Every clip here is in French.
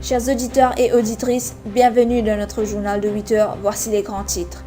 Chers auditeurs et auditrices, bienvenue dans notre journal de 8 heures, voici les grands titres.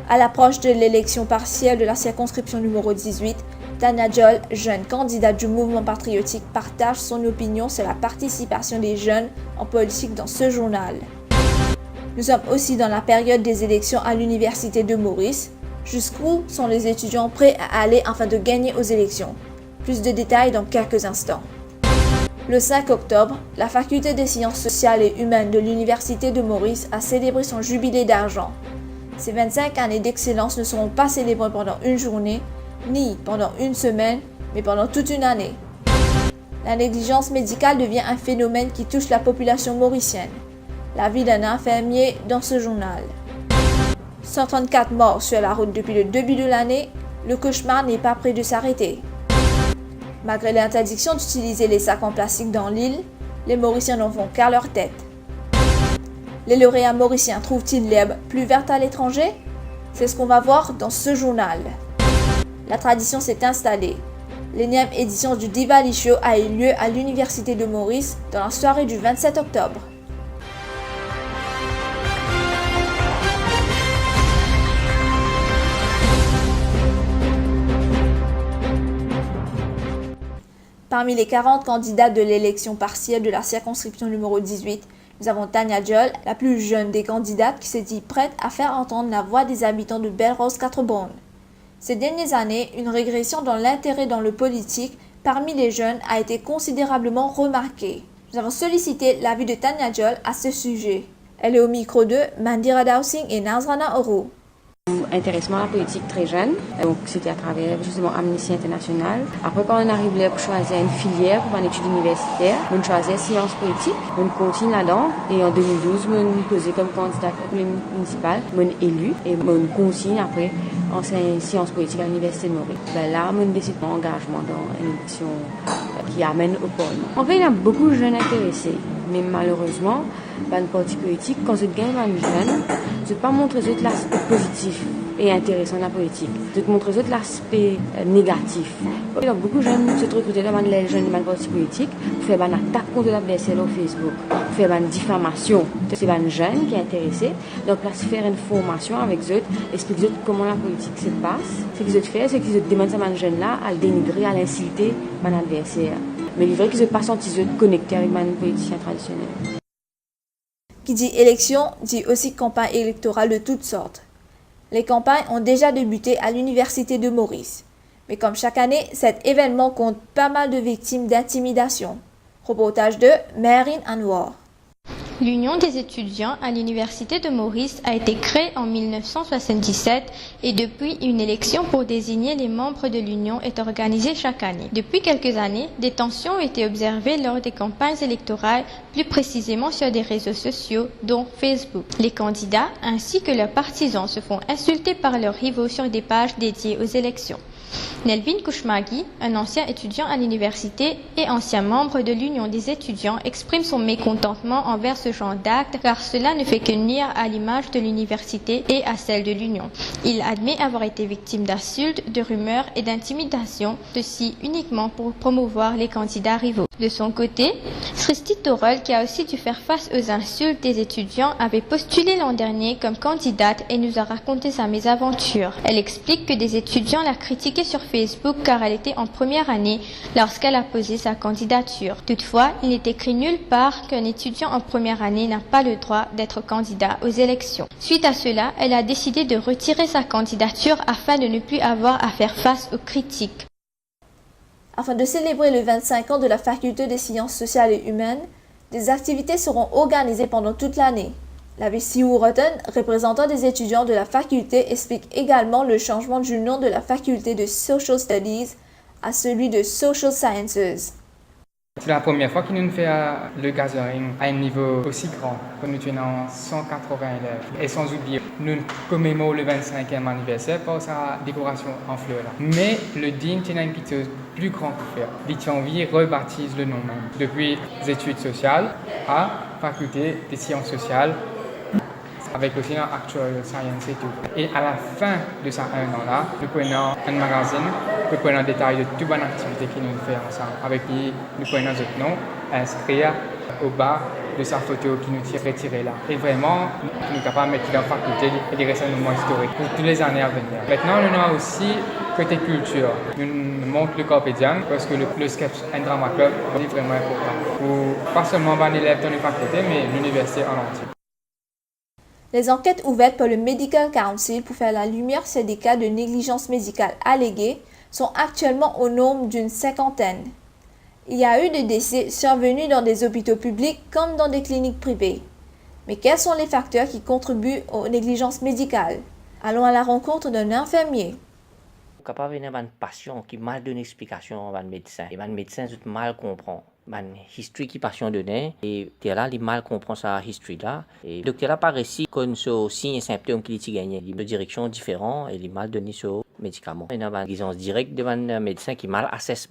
À l'approche de l'élection partielle de la circonscription numéro 18, Tania Joll, jeune candidate du mouvement patriotique, partage son opinion sur la participation des jeunes en politique dans ce journal. Nous sommes aussi dans la période des élections à l'université de Maurice. Jusqu'où sont les étudiants prêts à aller afin de gagner aux élections? Plus de détails dans quelques instants. Le 5 octobre, la faculté des sciences sociales et humaines de l'université de Maurice a célébré son jubilé d'argent. Ces 25 années d'excellence ne seront pas célébrées pendant une journée, ni pendant une semaine, mais pendant toute une année. La négligence médicale devient un phénomène qui touche la population mauricienne. La vie d'un infirmier dans ce journal. 134 morts sur la route depuis le début de l'année, le cauchemar n'est pas près de s'arrêter. Malgré l'interdiction d'utiliser les sacs en plastique dans l'île, les Mauriciens n'en font qu'à leur tête. Les lauréats mauriciens trouvent-ils l'herbe plus verte à l'étranger? C'est ce qu'on va voir dans ce journal. La tradition s'est installée. L'énième édition du Diwali Show a eu lieu à l'université de Maurice dans la soirée du 27 octobre. Parmi les 40 candidats de l'élection partielle de la circonscription numéro 18, nous avons Tania Joll, la plus jeune des candidates qui s'est dit prête à faire entendre la voix des habitants de Belle-Rose-Quatre-Bornes. Ces dernières années, une régression dans l'intérêt dans le politique parmi les jeunes a été considérablement remarquée. Nous avons sollicité l'avis de Tania Joll à ce sujet. Elle est au micro de Mandira Dowsing et Nazrana Oro. Intéressement à la politique très jeune, donc c'était à travers justement Amnesty International. Après quand on arrive là pour choisir une filière pour une étude universitaire, on choisit sciences politiques, on continue là-dedans et en 2012 on posé comme candidat municipal, on élu et on continue après en sciences politiques à l'université de Maurice. Là on décide mon engagement dans une élection qui amène au Parlement. En fait il y a beaucoup de jeunes intéressés, mais malheureusement dans le parti politique, quand vous gagnez un jeune, je ne pas montrer l'aspect positif et intéressant de la politique. Je montrer l'aspect négatif. Donc, beaucoup de jeunes se recrutent dans les jeunes du parti politique pour faire une attaque contre l'adversaire sur Facebook, pour faire une diffamation. C'est un jeune qui est intéressé. Donc là, faire une formation avec eux, expliquer comment la politique se passe. Ce qu'ils font, c'est qu'ils demandent à ces jeunes-là à le dénigrer, à l'insulter mon adversaire. Mais il est vrai qu'ils ne sont pas sentis connectés avec un politicien traditionnel. Qui dit élection, dit aussi campagne électorale de toutes sortes. Les campagnes ont déjà débuté à l'université de Maurice. Mais comme chaque année, cet événement compte pas mal de victimes d'intimidation. Reportage de Merin Anwar. L'Union des étudiants à l'Université de Maurice a été créée en 1977 et depuis, une élection pour désigner les membres de l'Union est organisée chaque année. Depuis quelques années, des tensions ont été observées lors des campagnes électorales, plus précisément sur des réseaux sociaux, dont Facebook. Les candidats ainsi que leurs partisans se font insulter par leurs rivaux sur des pages dédiées aux élections. Nelvin Kouchmagui, un ancien étudiant à l'université et ancien membre de l'Union des étudiants, exprime son mécontentement envers ce genre d'acte car cela ne fait que nuire à l'image de l'université et à celle de l'Union. Il admet avoir été victime d'insultes, de rumeurs et d'intimidations, ceci uniquement pour promouvoir les candidats rivaux. De son côté, Sristi Torol, qui a aussi dû faire face aux insultes des étudiants, avait postulé l'an dernier comme candidate et nous a raconté sa mésaventure. Elle explique que des étudiants la critiquaient sur Facebook car elle était en première année lorsqu'elle a posé sa candidature. Toutefois, il n'est écrit nulle part qu'un étudiant en première année n'a pas le droit d'être candidat aux élections. Suite à cela, elle a décidé de retirer sa candidature afin de ne plus avoir à faire face aux critiques. Afin de célébrer le 25 ans de la faculté des sciences sociales et humaines, des activités seront organisées pendant toute l'année. L'abbé Siou Rotten, représentant des étudiants de la faculté, explique également le changement du nom de la faculté de Social Studies à celui de Social Sciences. C'est la première fois que nous faisons le gathering à un niveau aussi grand, que nous tenons 180 élèves. Et sans oublier, nous commémorons le 25e anniversaire par sa décoration en fleurs. Mais le DIN tient une chose plus grande que faire. L'Itionville rebaptise le nom même. Depuis les études sociales à faculté des sciences sociales, avec aussi un actual science et tout. Et à la fin de ça un an-là, nous prenons un magazine, nous prenons un détail de toute bonne activité que nous faisons ensemble. Avec qui nous prenons notre nom, inscrire au bas de sa photo qui nous tire retirée là. Et vraiment, nous sommes capables de mettre dans la faculté et de rester un moment historique pour toutes les années à venir. Maintenant, on a aussi côté culture. Nous montrons le Carpe Diem parce que le Sketch and Drama Club est vraiment important. Pour pas seulement les élèves dans les facultés, mais l'université en entier. Les enquêtes ouvertes par le Medical Council pour faire la lumière sur des cas de négligence médicale allégués sont actuellement au nombre d'une 50aine. Il y a eu des décès survenus dans des hôpitaux publics comme dans des cliniques privées. Mais quels sont les facteurs qui contribuent aux négligences médicales? Allons à la rencontre d'un infirmier. Capable de un patient qui mal donne explication à un médecin. Et un médecin mal comprend. Une histoire qui patient donné et là il mal comprend sa histoire là et le docteur a pas réussi qu'on so signes et symptômes qu'il a gagné de direction différent et il mal donné ce médicament. Il y a une guidance directe devant un médecin qui mal assesse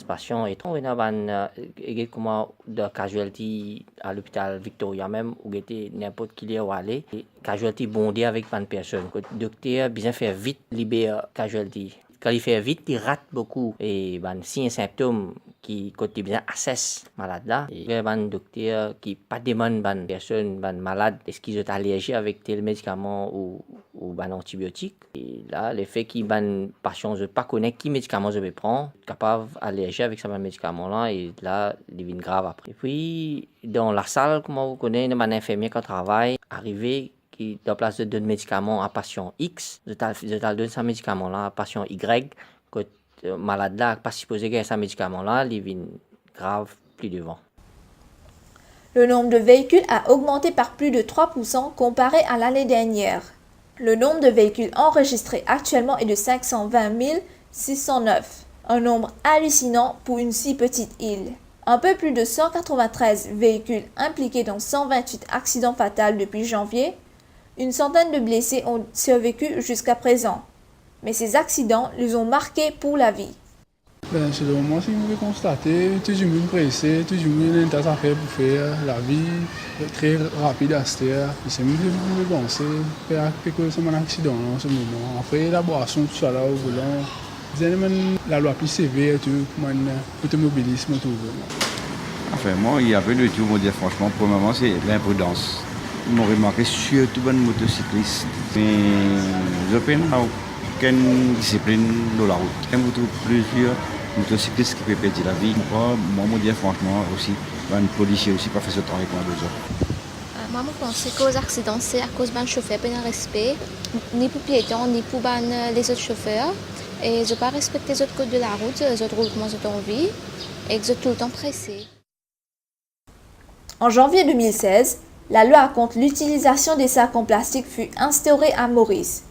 patient et il y a une comment de casualty à l'hôpital Victoria même où était n'importe qui est où aller et casualty bondé avec une personne. Le docteur bien faire vite libérer casualty. Quand il fait vite, il rate beaucoup. Et signes et symptômes qui, quand il bien assesse malade là, il y a un docteur qui pas demande une personne malade, est-ce qu'ils sont allergiques avec tel médicament ou un antibiotique. Et là, le fait qu'il patient ne pas connaître qui médicament je vais prendre, capable allergique avec ce médicament là, et là, il devient grave après. Et puis, dans la salle, comme vous connaissez, un infirmier qui travaille, arrivé, qui dans place de donner médicament à patient X, je donne ce médicament là à patient Y, que malade là pas supposé que ce médicament là, il vient grave plus devant. Le nombre de véhicules a augmenté par plus de 3% comparé à l'année dernière. Le nombre de véhicules enregistrés actuellement est de 520 609, un nombre hallucinant pour une si petite île. Un peu plus de 193 véhicules impliqués dans 128 accidents fatals depuis janvier. Une centaine de blessés ont survécu jusqu'à présent, mais ces accidents les ont marqués pour la vie. C'est le moment si vous pouvez constater, tout le monde pressé, tout le monde a une tâche à faire pour faire la vie très rapide à cette heure. C'est mieux que vous pouvez penser, faire quelque chose un accident en ce moment. Après la boisson, tout ça là au volant, la loi plus sévère pour l'automobilisme. Enfin, moi, il y avait le tout, on va dire franchement, pour le moment, c'est l'imprudence. Ils m'ont remarqué surtout les motocyclistes. Mais je peine aucune discipline dans la route. Je trouve plusieurs motocyclistes qui peuvent perdre la vie. Moi, je dis franchement aussi, un policier aussi pas fait ce travail qu'on a besoin. Moi, je pense que les accidents, c'est à cause d'un chauffeur qui n'a pas de respect, ni pour les piétons, ni pour les autres chauffeurs. Et je ne pas respecter les autres codes de la route, les autres routes, moi, j'ai envie, et que je suis tout le temps pressé. En janvier 2016, la loi contre l'utilisation des sacs en plastique fut instaurée à Maurice.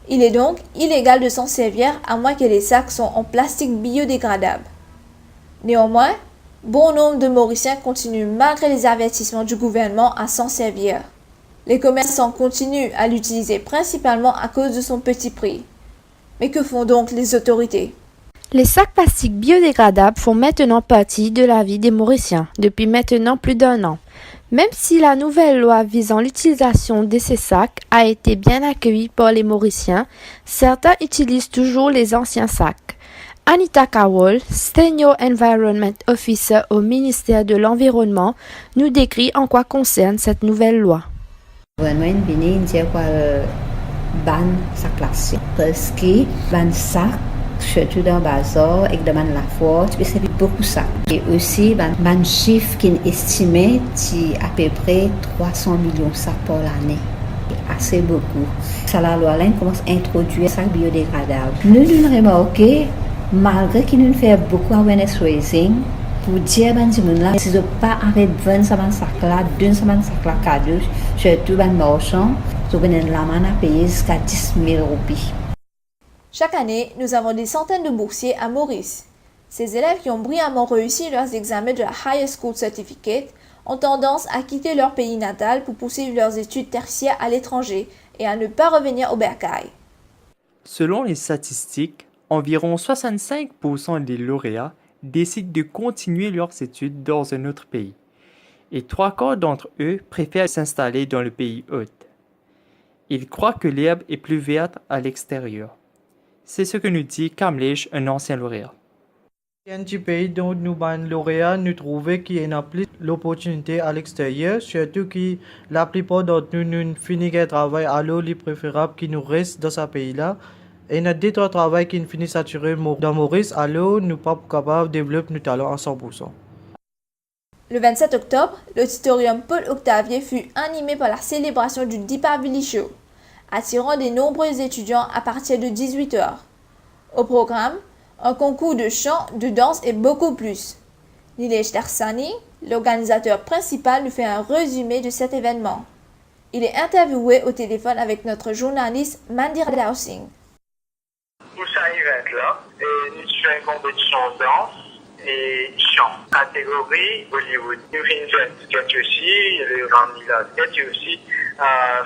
Il est donc illégal de s'en servir à moins que les sacs soient en plastique biodégradable. Néanmoins, bon nombre de Mauriciens continuent malgré les avertissements du gouvernement à s'en servir. Les commerçants continuent à l'utiliser principalement à cause de son petit prix. Mais que font donc les autorités? Les sacs plastiques biodégradables font maintenant partie de la vie des Mauriciens depuis maintenant plus d'1 an. Même si la nouvelle loi visant l'utilisation de ces sacs a été bien accueillie par les Mauriciens, certains utilisent toujours les anciens sacs. Anita Cowell, Senior Environment Officer au ministère de l'Environnement, nous décrit en quoi concerne cette nouvelle loi. Vraiment, ban sac plastique parce que ban sac surtout dans le bazar et dans la foire, tu peux servir beaucoup de sacs. Et aussi, ban chiffre qui est estimé à peu près 300 millions de sacs par l'année. Assez beaucoup. Ça, la loi commence à introduire des sacs biodégradables. Nous devons remarquer, malgré qu'il nous fait beaucoup awareness raising, pour dire que si je ne pas arrêter de vendre ce sac-là, de ce sac-là cadeau, surtout les marchands, je vais la payer jusqu'à 10 000 roupies. Chaque année, nous avons des centaines de boursiers à Maurice. Ces élèves qui ont brillamment réussi leurs examens de la Higher School Certificate ont tendance à quitter leur pays natal pour poursuivre leurs études tertiaires à l'étranger et à ne pas revenir au bercail. Selon les statistiques, environ 65% des lauréats décident de continuer leurs études dans un autre pays, et 3/4 d'entre eux préfèrent s'installer dans le pays hôte. Ils croient que l'herbe est plus verte à l'extérieur. C'est ce que nous dit Kamlesh, un ancien lauréat. Un petit pays dont nous, lauréats, nous trouvons qu'il y en a plus l'opportunité à l'extérieur, surtout que la plupart d'entre nous finissent le travail, alors il est préférable qu'ils nous restent dans ce pays-là. Et notre détour travail qui finit saturé dans Maurice, alors nous ne sommes pas capables de développer nos talents à 100%. Le 27 octobre, l'auditorium Paul Octavier fut animé par la célébration du Deepavali Show, attirant de nombreux étudiants à partir de 18h. Au programme, un concours de chant, de danse et beaucoup plus. Nilesh Darsani, l'organisateur principal, nous fait un résumé de cet événement. Il est interviewé au téléphone avec notre journaliste Mandira Dowsing. Pour cet événement-là, nous faisons une compétition de danse et chant. Catégorie Bollywood. Nous faisons une sketch aussi, le Ramila sketch et aussi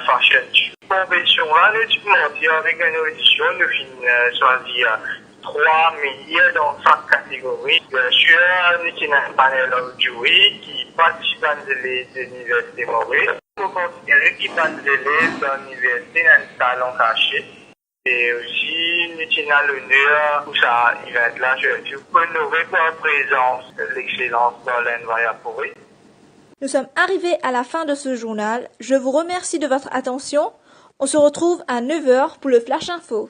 fashion. Compétition-là, nous avons avec une audition, nous faisons choisir 3 meilleurs dans chaque catégorie. Bien sûr, nous avons un panel de jury qui participe de l'Université Maurice. Nous considérons qu'ils partent de l'Université dans un salon caché. Et aussi, nous avons l'honneur pour cet événement-là, surtout pour nous la présence de l'excellence dans l'Envayapuri. Nous sommes arrivés à la fin de ce journal. Je vous remercie de votre attention. On se retrouve à 9h pour le Flash Info.